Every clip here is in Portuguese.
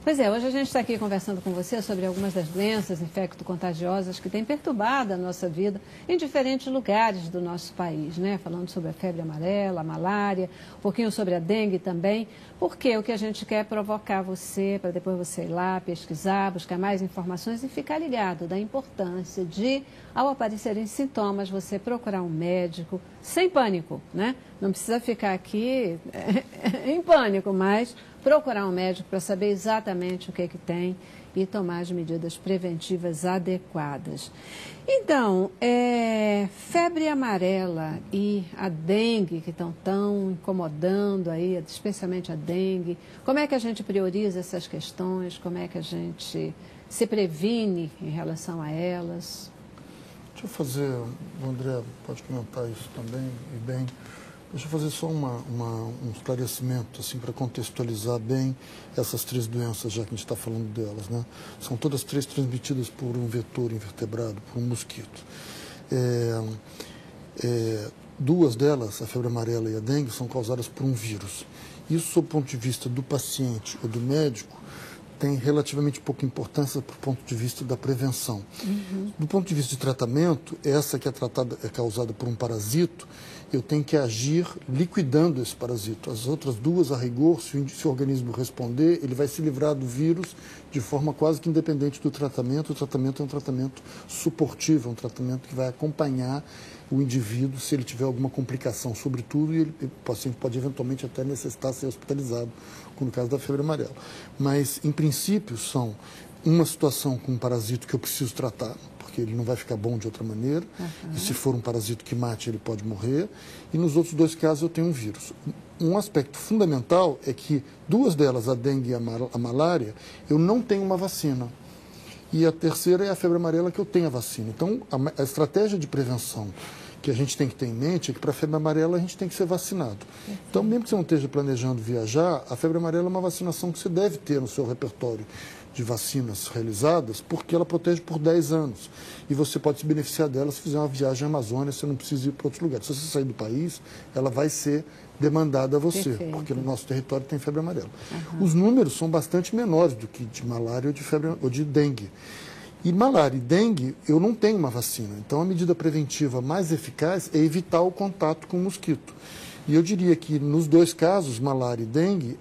Pois é, hoje a gente está aqui conversando com você sobre algumas das doenças infecto-contagiosas que têm perturbado a nossa vida em diferentes lugares do nosso país, né? Falando sobre a febre amarela, a malária, um pouquinho sobre a dengue também, porque o que a gente quer é provocar você, para depois você ir lá pesquisar, buscar mais informações e ficar ligado da importância de, ao aparecerem sintomas, você procurar um médico sem pânico, né? Não precisa ficar aqui em pânico, mas procurar um médico para saber exatamente o que é que tem e tomar as medidas preventivas adequadas. Então, febre amarela e a dengue, que estão tão incomodando aí, especialmente a dengue, como é que a gente prioriza essas questões? Como é que a gente se previne em relação a elas? Deixa eu fazer, o André pode comentar isso também, e bem. Deixa eu fazer só um esclarecimento, assim, para contextualizar bem essas três doenças, já que a gente está falando delas, né? São todas três transmitidas por um vetor invertebrado, por um mosquito. Duas delas, a febre amarela e a dengue, são causadas por um vírus. Isso, sob o ponto de vista do paciente ou do médico, tem relativamente pouca importância do ponto de vista da prevenção. Do ponto de vista de tratamento, essa que é causada por um parasito, eu tenho que agir liquidando esse parasito. As outras duas, a rigor, se o organismo responder, ele vai se livrar do vírus de forma quase que independente do tratamento. O tratamento é um tratamento suportivo, é um tratamento que vai acompanhar o indivíduo se ele tiver alguma complicação, sobretudo, e o paciente pode eventualmente até necessitar ser hospitalizado, como no caso da febre amarela. Mas, em princípio, são uma situação com um parasito que eu preciso tratar, porque ele não vai ficar bom de outra maneira, e se for um parasito que mate, ele pode morrer, e nos outros dois casos eu tenho um vírus. Um aspecto fundamental é que duas delas, a dengue e a malária, eu não tenho uma vacina. E a terceira é a febre amarela, que eu tenho a vacina. Então, a estratégia de prevenção que a gente tem que ter em mente é que para a febre amarela a gente tem que ser vacinado. Então, mesmo que você não esteja planejando viajar, a febre amarela é uma vacinação que você deve ter no seu repertório de vacinas realizadas, porque ela protege por 10 anos. E você pode se beneficiar dela se fizer uma viagem à Amazônia, você não precisa ir para outros lugares. Se você sair do país, ela vai ser demandada a você, porque no nosso território tem febre amarela. Os números são bastante menores do que de malária ou de dengue. E malária e dengue, eu não tenho uma vacina. Então, a medida preventiva mais eficaz é evitar o contato com o mosquito. E eu diria que nos dois casos, malária e dengue,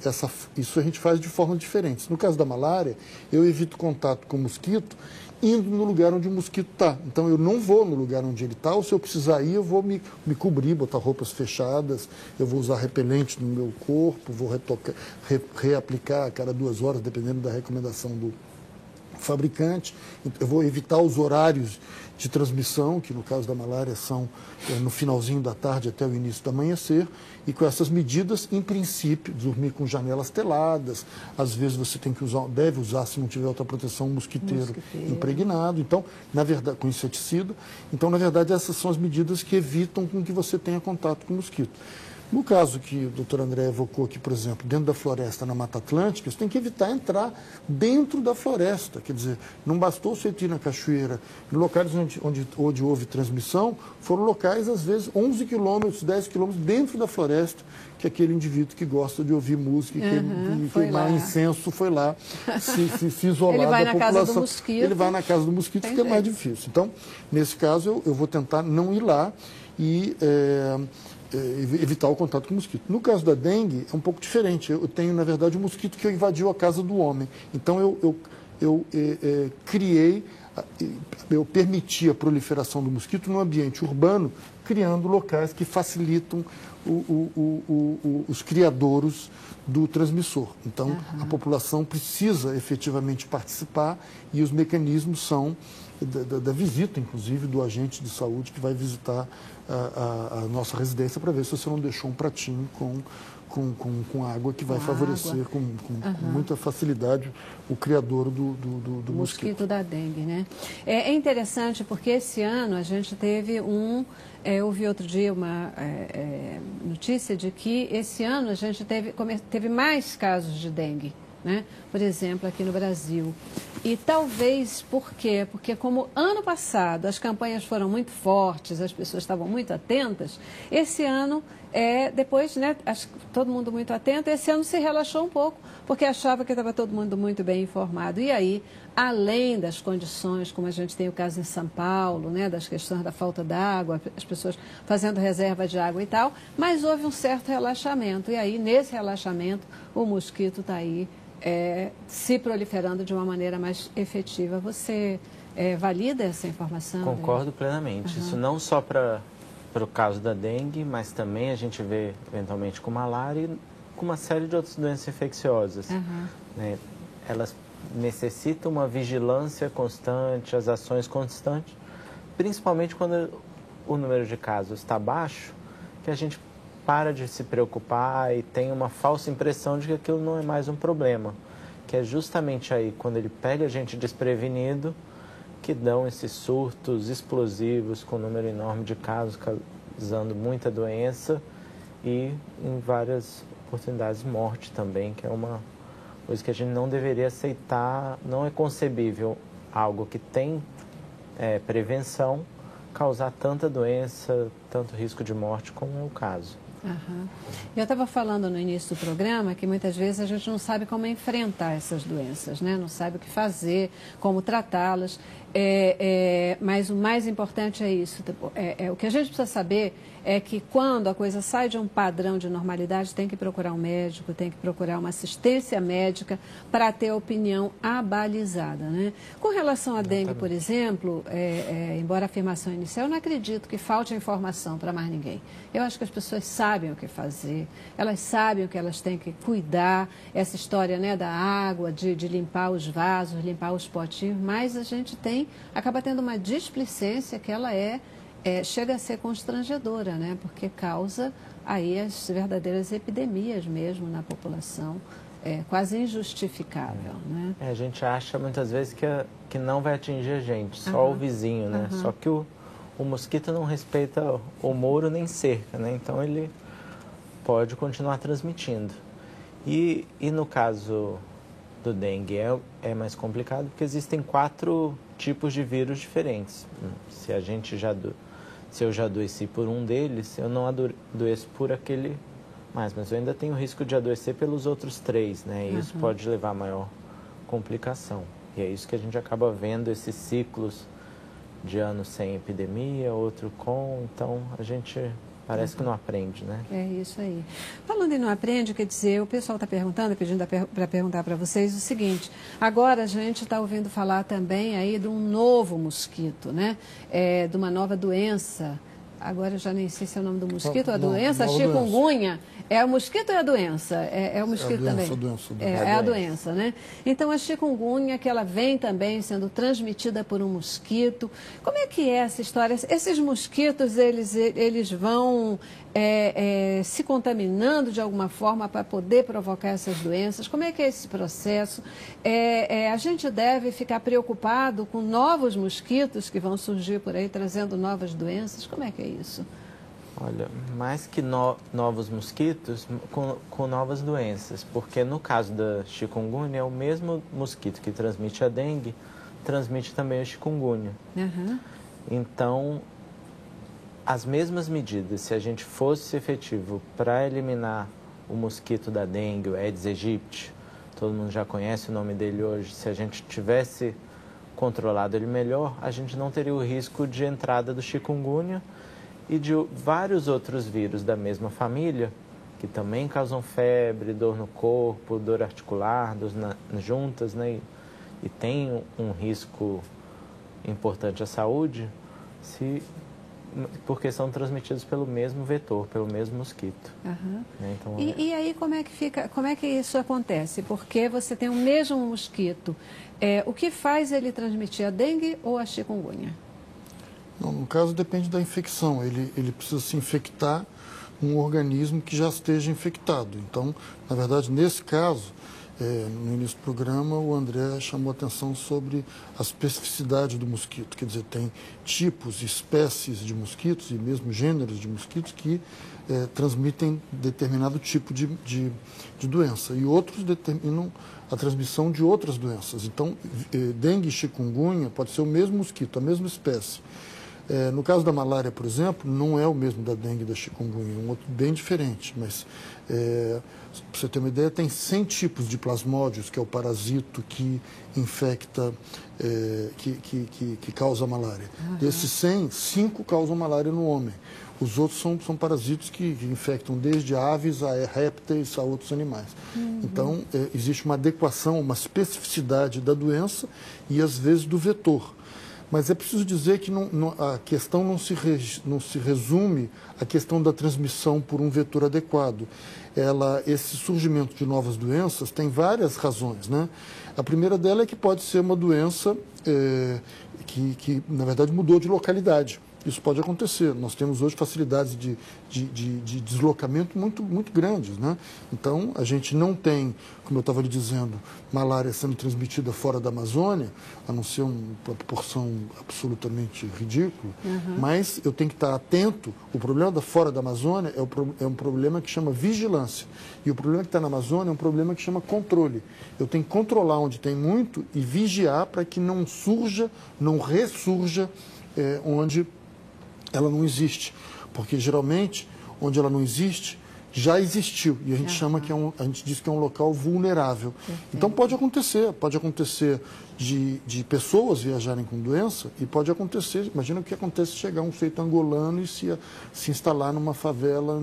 isso a gente faz de forma diferente. No caso da malária, eu evito contato com o mosquito indo no lugar onde o mosquito está. Então, eu não vou no lugar onde ele está, ou se eu precisar ir, eu vou me cobrir, botar roupas fechadas, eu vou usar repelente no meu corpo, vou reaplicar a cada 2 horas, dependendo da recomendação do fabricante. Eu vou evitar os horários de transmissão, que no caso da malária são no finalzinho da tarde até o início do amanhecer, e com essas medidas, em princípio, dormir com janelas teladas, às vezes você deve usar, se não tiver outra proteção, um mosquiteiro impregnado, então, na verdade, com inseticida. Então, na verdade, essas são as medidas que evitam com que você tenha contato com o mosquito. No caso que o doutor André evocou aqui, por exemplo, dentro da floresta, na Mata Atlântica, você tem que evitar entrar dentro da floresta. Quer dizer, não bastou você ir na cachoeira. Em locais onde houve transmissão, foram locais, às vezes, 11 quilômetros, 10 quilômetros dentro da floresta, que aquele indivíduo que gosta de ouvir música e queimar incenso foi lá se isolar da população. Ele vai na casa do mosquito. Ele vai na casa do mosquito, fica mais difícil. Então, nesse caso, eu vou tentar não ir lá e evitar o contato com o mosquito. No caso da dengue, é um pouco diferente. Eu tenho, na verdade, um mosquito que invadiu a casa do homem. Então, eu permiti a proliferação do mosquito no ambiente urbano, criando locais que facilitam os criadouros do transmissor. Então, a população precisa efetivamente participar e os mecanismos são da visita, inclusive, do agente de saúde que vai visitar a nossa residência para ver se você não deixou um pratinho com água que vai favorecer com muita facilidade o criador do mosquito da dengue, né? É interessante porque esse ano a gente teve eu vi outro dia uma notícia de que esse ano a gente teve mais casos de dengue, né? Por exemplo, aqui no Brasil. E talvez por quê? Porque como ano passado as campanhas foram muito fortes, as pessoas estavam muito atentas, esse ano depois, né, acho que todo mundo muito atento, esse ano se relaxou um pouco, porque achava que estava todo mundo muito bem informado. E aí, além das condições, como a gente tem o caso em São Paulo, né, das questões da falta d'água, as pessoas fazendo reserva de água e tal, mas houve um certo relaxamento. E aí, nesse relaxamento, o mosquito está aí se proliferando de uma maneira mais efetiva. Você valida essa informação? Concordo plenamente. Isso não só para o caso da dengue, mas também a gente vê eventualmente com malária e com uma série de outras doenças infecciosas. Né? Elas necessitam uma vigilância constante, as ações constantes, principalmente quando o número de casos está baixo, que a gente para de se preocupar e tem uma falsa impressão de que aquilo não é mais um problema, que é justamente aí, quando ele pega a gente desprevenido, que dão esses surtos explosivos com um número enorme de casos, causando muita doença e, em várias oportunidades, morte também, que é uma coisa que a gente não deveria aceitar. Não é concebível algo que tem prevenção causar tanta doença, tanto risco de morte como é o caso. Eu estava falando no início do programa que muitas vezes a gente não sabe como enfrentar essas doenças, né? Não sabe o que fazer, como tratá-las. Mas o mais importante é isso. O que a gente precisa saber é que quando a coisa sai de um padrão de normalidade, tem que procurar um médico, tem que procurar uma assistência médica para ter a opinião abalizada, né? Com relação à dengue, por exemplo, embora a afirmação inicial, eu não acredito que falte informação para mais ninguém. Eu acho que as pessoas sabem o que fazer, elas sabem o que elas têm que cuidar, essa história, né, da água, de limpar os vasos, limpar os potinhos, mas a gente acaba tendo uma displicência que ela chega a ser constrangedora, né? Porque causa aí as verdadeiras epidemias mesmo na população, quase injustificável, né? A gente acha muitas vezes que não vai atingir a gente, só o vizinho, né? Só que o mosquito não respeita o muro nem cerca, né? Então ele pode continuar transmitindo. E no caso do dengue é mais complicado porque existem 4 tipos de vírus diferentes. Se eu já adoeci por um deles, eu não adoeço por aquele mais, mas eu ainda tenho risco de adoecer pelos outros 3, né? E isso pode levar a maior complicação. E é isso que a gente acaba vendo, esses ciclos de anos sem epidemia, outro com, então a gente parece que não aprende, né? É isso aí. Falando em não aprende, quer dizer, o pessoal está perguntando, pedindo para perguntar para vocês o seguinte: agora a gente está ouvindo falar também aí de um novo mosquito, né? De uma nova doença. Agora eu já nem sei se é o nome do mosquito, a doença, a chikungunya. É o mosquito ou é a doença? É o mosquito também. É a doença, né? Então a chikungunya, que ela vem também sendo transmitida por um mosquito. Como é que é essa história? Esses mosquitos, eles vão se contaminando de alguma forma para poder provocar essas doenças? Como é que é esse processo? A gente deve ficar preocupado com novos mosquitos que vão surgir por aí, trazendo novas doenças? Como é que é isso? Olha, mais que novos mosquitos, com novas doenças, porque no caso da chikungunya, é o mesmo mosquito que transmite a dengue, transmite também a chikungunya. Então, as mesmas medidas, se a gente fosse efetivo para eliminar o mosquito da dengue, o Aedes aegypti, todo mundo já conhece o nome dele hoje, se a gente tivesse controlado ele melhor, a gente não teria o risco de entrada do chikungunya e de vários outros vírus da mesma família, que também causam febre, dor no corpo, dor articular, dor nas juntas, né? E tem um risco importante à saúde, porque são transmitidos pelo mesmo vetor, pelo mesmo mosquito. Né? Então, e aí como é que isso acontece? Porque você tem o mesmo mosquito. O que faz ele transmitir a dengue ou a chikungunya? Não, no caso, depende da infecção. Ele precisa se infectar um organismo que já esteja infectado. Então, na verdade, nesse caso, no início do programa, o André chamou a atenção sobre a especificidade do mosquito. Quer dizer, tem tipos, espécies de mosquitos e mesmo gêneros de mosquitos que transmitem determinado tipo de doença. E outros determinam a transmissão de outras doenças. Então, dengue e chikungunya pode ser o mesmo mosquito, a mesma espécie. No caso da malária, por exemplo, não é o mesmo da dengue e da chikungunya, é um outro bem diferente, mas para você ter uma ideia, tem 100 tipos de plasmódios, que é o parasito que infecta, que causa malária. Desses 100, 5 causam malária no homem. Os outros são parasitos que infectam desde aves a répteis a outros animais. Então, existe uma adequação, uma especificidade da doença e, às vezes, do vetor. Mas é preciso dizer que a questão não se resume à questão da transmissão por um vetor adequado. Esse surgimento de novas doenças tem várias razões, né? A primeira dela é que pode ser uma doença que, na verdade, mudou de localidade. Isso pode acontecer. Nós temos hoje facilidades de deslocamento muito grandes, né? Então, a gente não tem, como eu estava lhe dizendo, malária sendo transmitida fora da Amazônia, a não ser uma proporção absolutamente ridícula, mas eu tenho que estar atento. O problema da fora da Amazônia é um problema que chama vigilância. E o problema que está na Amazônia é um problema que chama controle. Eu tenho que controlar onde tem muito e vigiar para que não surja, não ressurja onde ela não existe, porque geralmente onde ela não existe já existiu e a gente chama a gente diz que é um local vulnerável. Então pode acontecer de pessoas viajarem com doença e pode acontecer, imagina o que acontece se chegar um sujeito angolano e se instalar numa favela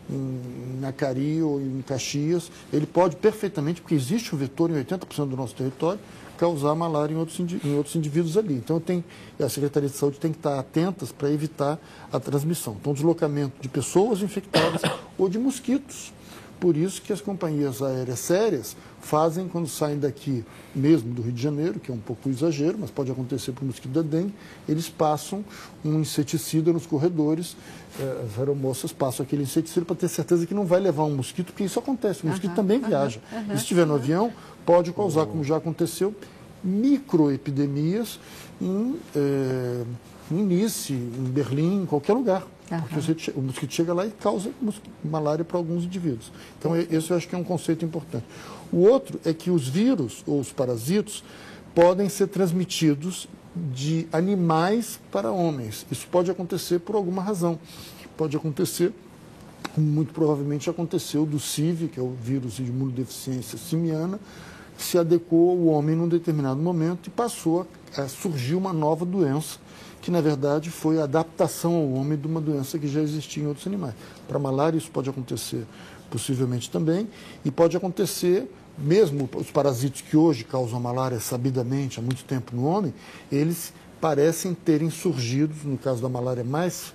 em Acari ou em Caxias, ele pode perfeitamente, porque existe um vetor em 80% do nosso território, causar malária em outros indivíduos ali. Então, a Secretaria de Saúde tem que estar atentas para evitar a transmissão. Então, deslocamento de pessoas infectadas ou de mosquitos. Por isso que as companhias aéreas sérias fazem, quando saem daqui, mesmo do Rio de Janeiro, que é um pouco exagero, mas pode acontecer para o mosquito da dengue, eles passam um inseticida nos corredores, as aeromoças passam aquele inseticida para ter certeza que não vai levar um mosquito, porque isso acontece, o mosquito também viaja. E se estiver no avião, pode causar, como já aconteceu, microepidemias em Nice, em Berlim, em qualquer lugar. Porque o mosquito chega lá e causa malária para alguns indivíduos. Então, esse eu acho que é um conceito importante. O outro é que os vírus ou os parasitos podem ser transmitidos de animais para homens. Isso pode acontecer por alguma razão. Pode acontecer, como muito provavelmente aconteceu, do CIV, que é o vírus de imunodeficiência simiana, que se adequou ao homem num determinado momento e passou a surgir uma nova doença, que na verdade foi a adaptação ao homem de uma doença que já existia em outros animais. Para a malária isso pode acontecer possivelmente também, e pode acontecer, mesmo os parasitos que hoje causam malária sabidamente há muito tempo no homem, eles parecem terem surgido, no caso da malária mais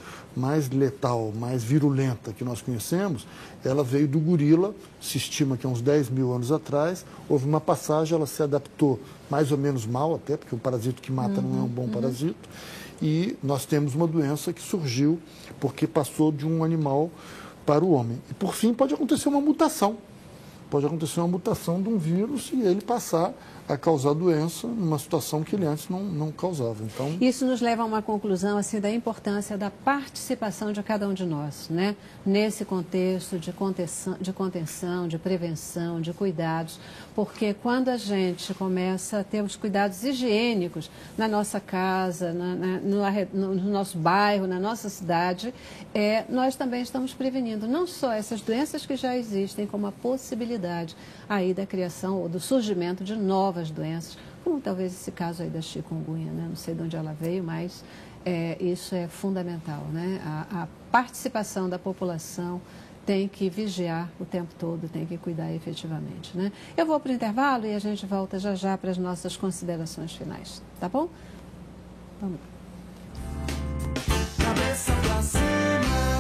letal, mais virulenta que nós conhecemos, ela veio do gorila, se estima que há uns 10 mil anos atrás, houve uma passagem, ela se adaptou mais ou menos mal até, porque o parasito que mata não é um bom parasito, e nós temos uma doença que surgiu porque passou de um animal para o homem. E, por fim, pode acontecer uma mutação. Pode acontecer uma mutação de um vírus e ele passar a causar doença numa situação que ele antes não causava. Então, isso nos leva a uma conclusão assim, da importância da participação de cada um de nós, né? Nesse contexto de contenção, de prevenção, de cuidados, porque quando a gente começa a ter os cuidados higiênicos na nossa casa, no nosso bairro, na nossa cidade, nós também estamos prevenindo não só essas doenças que já existem, como a possibilidade aí da criação ou do surgimento de novas doenças, como talvez esse caso aí da chikungunya, né? Não sei de onde ela veio, mas isso é fundamental, né? A participação da população tem que vigiar o tempo todo, tem que cuidar efetivamente, né? Eu vou para o intervalo e a gente volta já para as nossas considerações finais, tá bom? Vamos lá. Cabeça pra cima.